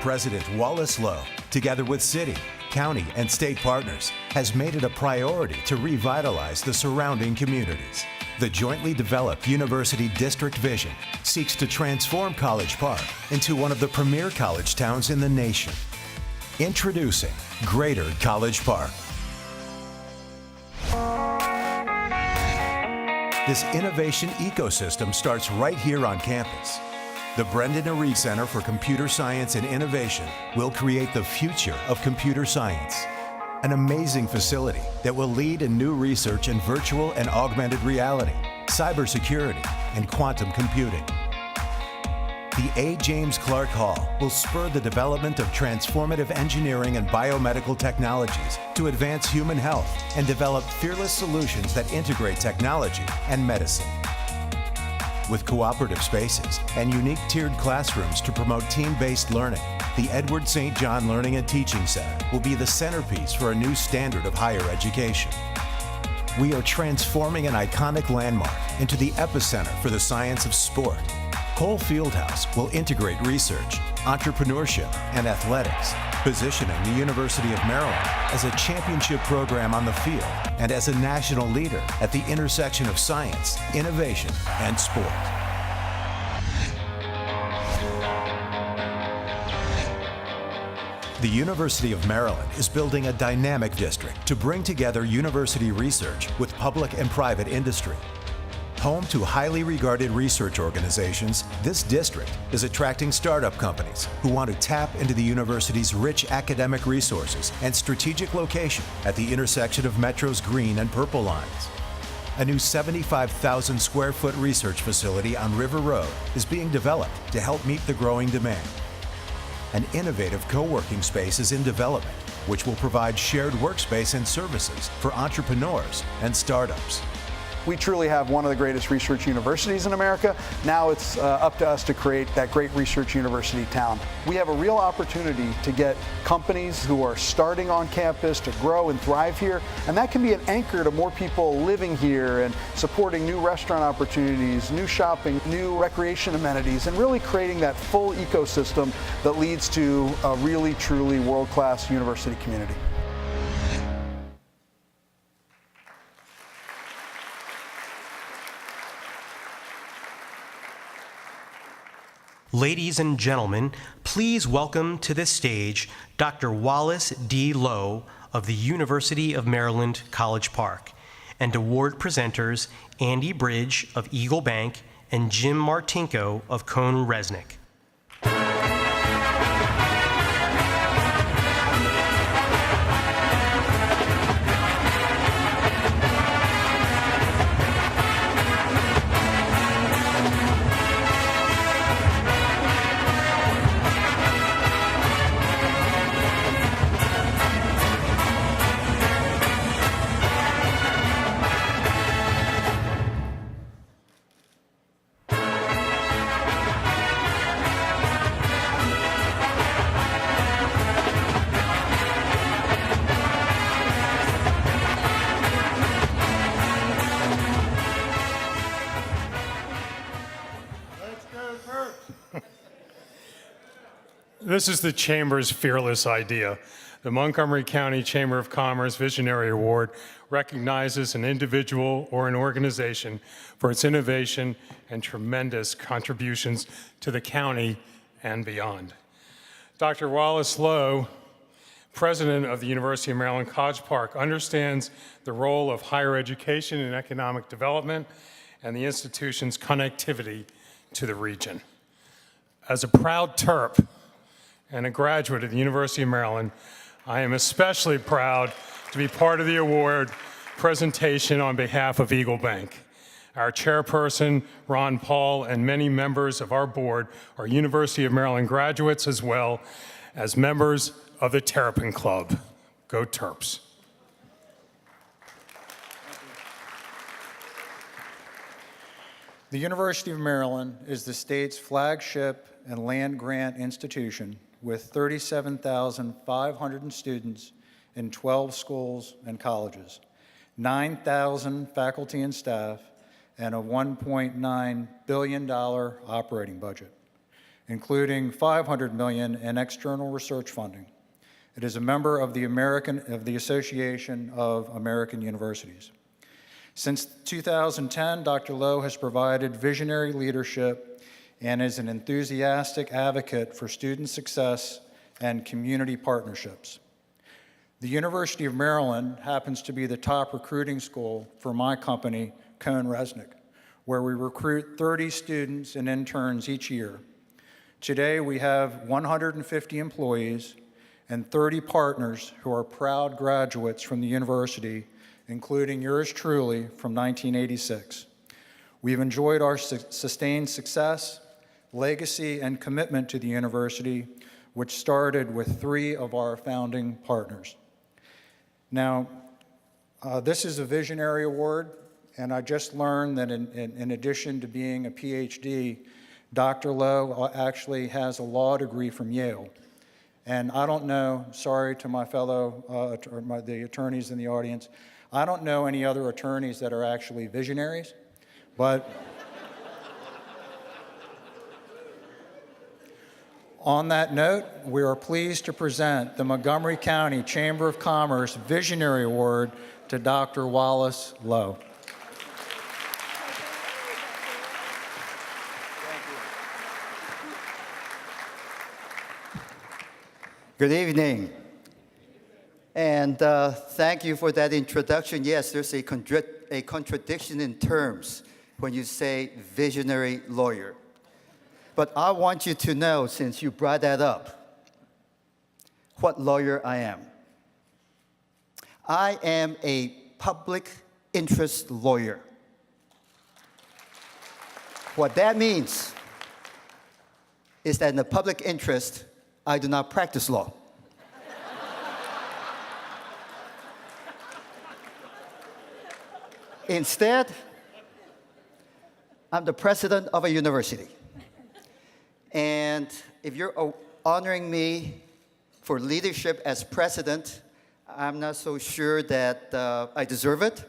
President Wallace Lowe, together with city, county, and state partners, has made it a priority to revitalize the surrounding communities. The jointly developed University District Vision seeks to transform College Park into one of the premier college towns in the nation. Introducing Greater College Park. This innovation ecosystem starts right here on campus. The Brendan Areed Center for Computer Science and Innovation will create the future of computer science. An amazing facility that will lead in new research in virtual and augmented reality, cybersecurity, and quantum computing. The A. James Clark Hall will spur the development of transformative engineering and biomedical technologies to advance human health and develop fearless solutions that integrate technology and medicine. With cooperative spaces and unique tiered classrooms to promote team-based learning, the Edward St. John Learning and Teaching Center will be the centerpiece for a new standard of higher education. We are transforming an iconic landmark into the epicenter for the science of sport. Cole Fieldhouse will integrate research, entrepreneurship, and athletics, positioning the University of Maryland as a championship program on the field and as a national leader at the intersection of science, innovation, and sport. The University of Maryland is building a dynamic district to bring together university research with public and private industry. Home to highly regarded research organizations, this district is attracting startup companies who want to tap into the university's rich academic resources and strategic location at the intersection of Metro's green and purple lines. A new 75,000 square foot research facility on River Road is being developed to help meet the growing demand. An innovative co-working space is in development, which will provide shared workspace and services for entrepreneurs and startups. We truly have one of the greatest research universities in America. Now it's up to us to create that great research university town. We have a real opportunity to get companies who are starting on campus to grow and thrive here, and that can be an anchor to more people living here and supporting new restaurant opportunities, new shopping, new recreation amenities, and really creating that full ecosystem that leads to a really, truly world-class university community. Ladies and gentlemen, please welcome to this stage Dr. Wallace D. Lowe of the University of Maryland, College Park, and award presenters Andy Bridge of Eagle Bank and Jim Martinko of Cone Resnick. This is the Chamber's fearless idea. The Montgomery County Chamber of Commerce Visionary Award recognizes an individual or an organization for its innovation and tremendous contributions to the county and beyond. Dr. Wallace Lowe, president of the University of Maryland College Park, understands the role of higher education in economic development and the institution's connectivity to the region. As a proud Terp and a graduate of the University of Maryland, I am especially proud to be part of the award presentation on behalf of Eagle Bank. Our chairperson, Ron Paul, and many members of our board are University of Maryland graduates as well as members of the Terrapin Club. Go Terps. The University of Maryland is the state's flagship and land-grant institution with 37,500 students in 12 schools and colleges, 9,000 faculty and staff, and a $1.9 billion operating budget. including $500 million in external research funding. It is a member of the Association of American Universities. Since 2010, Dr. Lowe has provided visionary leadership and is an enthusiastic advocate for student success and community partnerships. The University of Maryland happens to be the top recruiting school for my company, Cohn Resnick, where we recruit 30 students and interns each year. Today, we have 150 employees and 30 partners who are proud graduates from the university, including yours truly from 1986. We've enjoyed our sustained success, legacy, and commitment to the university, which started with 3 of our founding partners. Now, this is a Visionary Award, and I just learned that in addition to being a PhD, Dr. Lowe actually has a law degree from Yale. And I don't know, sorry to my fellow, the attorneys in the audience, I don't know any other attorneys that are actually visionaries, but on that note, we are pleased to present the Montgomery County Chamber of Commerce Visionary Award to Dr. Wallace Lowe. Good evening. And thank you for that introduction. Yes, there's a contradiction in terms when you say visionary lawyer. But I want you to know, since you brought that up, what lawyer I am. I am a public interest lawyer. What that means is that in the public interest, I do not practice law. Instead, I'm the president of a university. And if you're honoring me for leadership as president, I'm not so sure that I deserve it.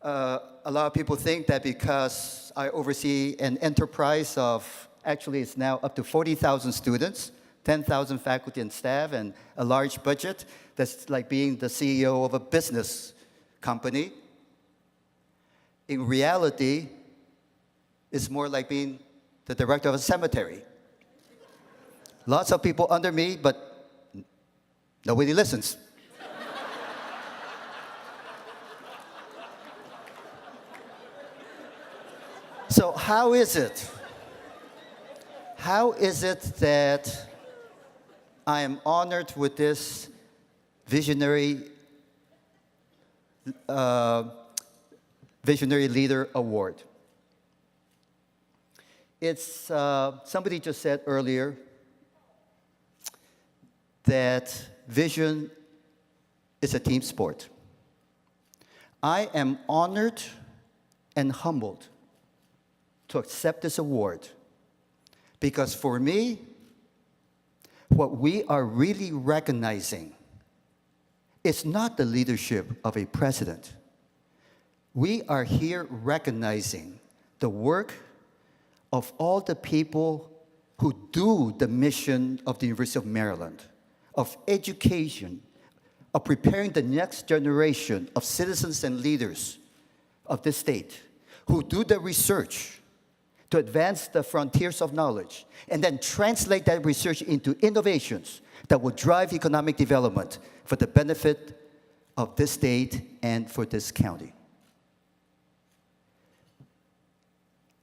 A lot of people think that because I oversee an enterprise of, actually it's now up to 40,000 students, 10,000 faculty and staff, and a large budget, that's like being the CEO of a business company. In reality, it's more like being the director of a cemetery. Lots of people under me, but nobody listens. So how is it? How is it that I am honored with this Visionary Leader Award? It's, somebody just said earlier that vision is a team sport. I am honored and humbled to accept this award because for me, what we are really recognizing is not the leadership of a president. We are here recognizing the work of all the people who do the mission of the University of Maryland, of education, of preparing the next generation of citizens and leaders of this state, who do the research to advance the frontiers of knowledge, and then translate that research into innovations that will drive economic development for the benefit of this state and for this county.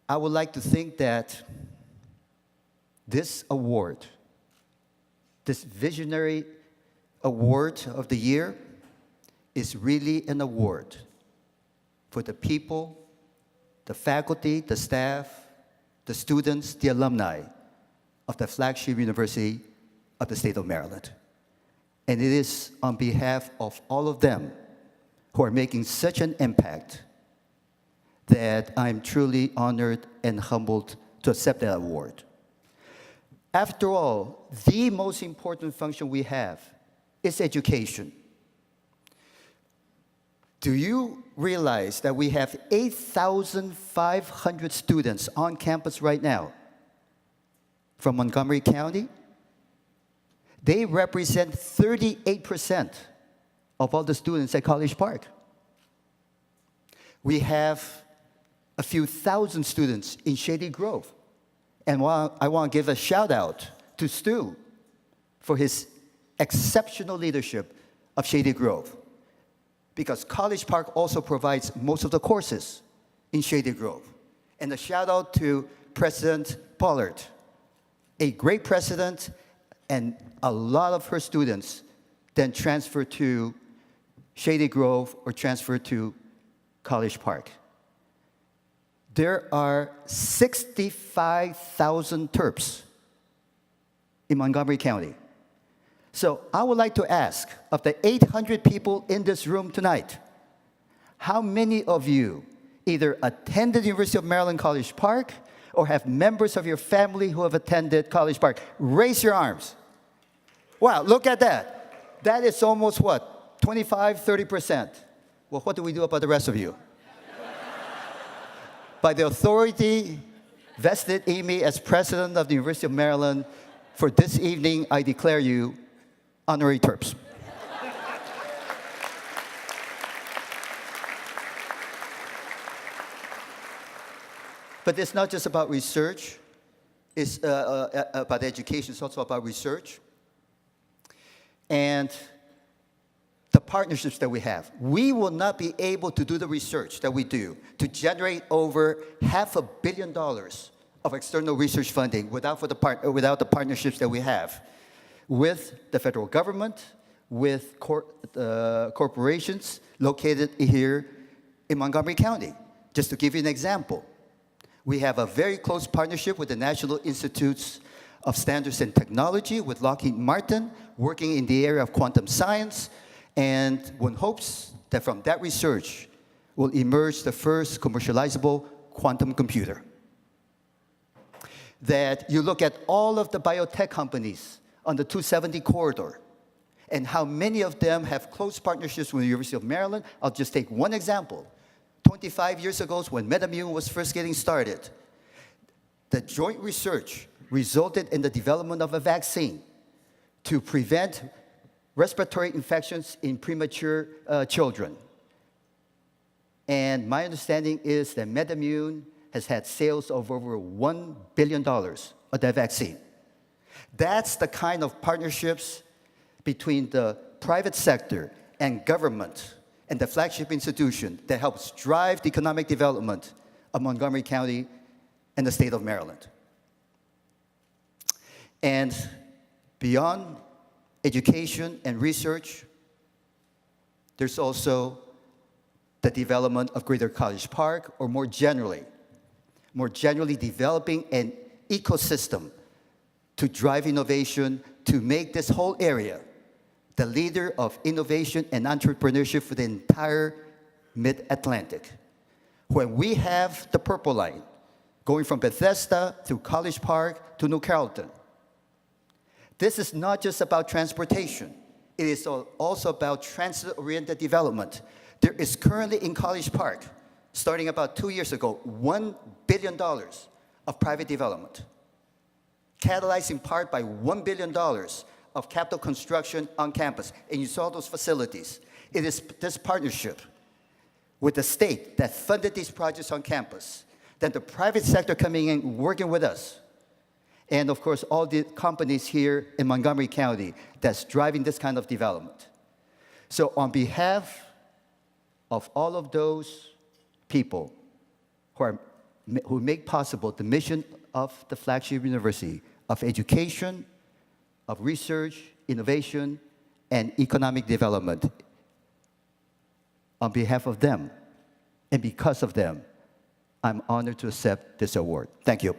I would like to think that this award, this Visionary Award of the Year, is really an award for the people, the faculty, the staff, the students, the alumni of the flagship university of the state of Maryland. And it is on behalf of all of them who are making such an impact that I'm truly honored and humbled to accept that award. After all, the most important function we have is education. Do you realize that we have 8,500 students on campus right now from Montgomery County, they represent 38% of all the students at College Park. We have a few thousand students in Shady Grove. And I want to give a shout out to Stu for his exceptional leadership of Shady Grove, because College Park also provides most of the courses in Shady Grove. And a shout out to President Pollard, a great president, and a lot of her students then transfer to Shady Grove or transfer to College Park. There are 65,000 Terps in Montgomery County. So I would like to ask, of the 800 people in this room tonight, how many of you either attended University of Maryland College Park or have members of your family who have attended College Park? Raise your arms. Wow, look at that. That is almost what, 25, 30%. Well, what do we do about the rest of you? By the authority vested in me as president of the University of Maryland, for this evening, I declare you honorary Terps. But it's not just about research. It's about education. It's also about research. And the partnerships that we have. We will not be able to do the research that we do to generate over $500 million of external research funding without the partnerships that we have with the federal government, with corporations located here in Montgomery County. Just to give you an example, we have a very close partnership with the National Institutes of Standards and Technology, with Lockheed Martin, working in the area of quantum science. And one hopes that from that research will emerge the first commercializable quantum computer. That you look at all of the biotech companies on the 270 corridor and how many of them have close partnerships with the University of Maryland. I'll just take one example. 25 years ago, when MedImmune was first getting started, the joint research resulted in the development of a vaccine to prevent respiratory infections in premature children. And my understanding is that MedImmune has had sales of over $1 billion of that vaccine. That's the kind of partnerships between the private sector and government and the flagship institution that helps drive the economic development of Montgomery County and the state of Maryland. And beyond education and research, there's also the development of Greater College Park, or more generally developing an ecosystem to drive innovation, to make this whole area the leader of innovation and entrepreneurship for the entire Mid-Atlantic. When we have the Purple Line going from Bethesda through College Park to New Carrollton, this is not just about transportation. It is also about transit-oriented development. There is currently in College Park, starting about 2 years ago, $1 billion of private development, catalyzed in part by $1 billion of capital construction on campus. And you saw those facilities. It is this partnership with the state that funded these projects on campus, then the private sector coming in, working with us, and of course, all the companies here in Montgomery County that's driving this kind of development. So on behalf of all of those people who make possible the mission of the flagship university of education, of research, innovation, and economic development, on behalf of them, and because of them, I'm honored to accept this award. Thank you.